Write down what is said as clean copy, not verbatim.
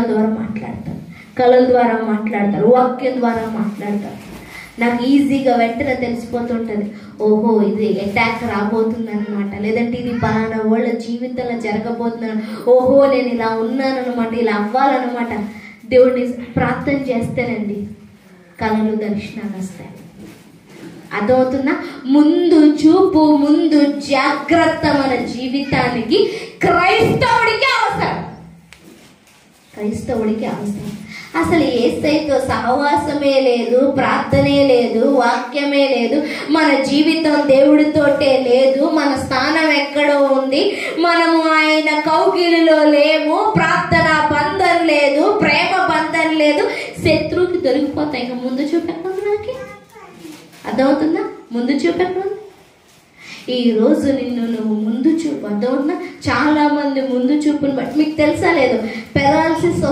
ద్వారా మాట్లాడతారు, కళల ద్వారా మాట్లాడతారు, వాక్యం ద్వారా మాట్లాడతారు. నాకు ఈజీగా వెంటనే తెలిసిపోతుంటుంది, ఓహో ఇది అటాక్ రాబోతుంది అనమాట, లేదంటే ఇది పలానా వాళ్ళ జీవితంలో జరగబోతుందని, ఓహో నేను ఇలా ఉన్నానన్నమాట, ఇలా అవ్వాలన్నమాట. దేవుడిని ప్రార్థన చేస్తేనండి కళలు దర్శనాలు వస్తాయి. అదవుతున్నా ముందు చూపు, ముందు జాగ్రత్త మన జీవితానికి క్రైస్తవుడికి అవసరం. క్రైస్తవుడికి అవసరం. అసలు యేసయ్యతో సహవాసమే లేదు, ప్రార్థనే లేదు, వాక్యమే లేదు, మన జీవితం దేవుడితోటే లేదు, మన స్థానం ఎక్కడో ఉంది, మనము ఆయన కౌగిలిలో లేము, ప్రార్థన బంధం లేదు, ప్రేమ బంధం లేదు, శత్రువుకి దొరికిపోతాయి. ఇంకా ముందు చూపెక్కదు. నాకు అర్థమవుతుందా? ముందు చూపెక్కదు. ఈ రోజు నిన్ను నువ్వు ముందు చూపు. అర్థమవుతుందా? చాలా మంది ముందు చూపుని బట్టి మీకు తెలుసా లేదు, పెరాలసిస్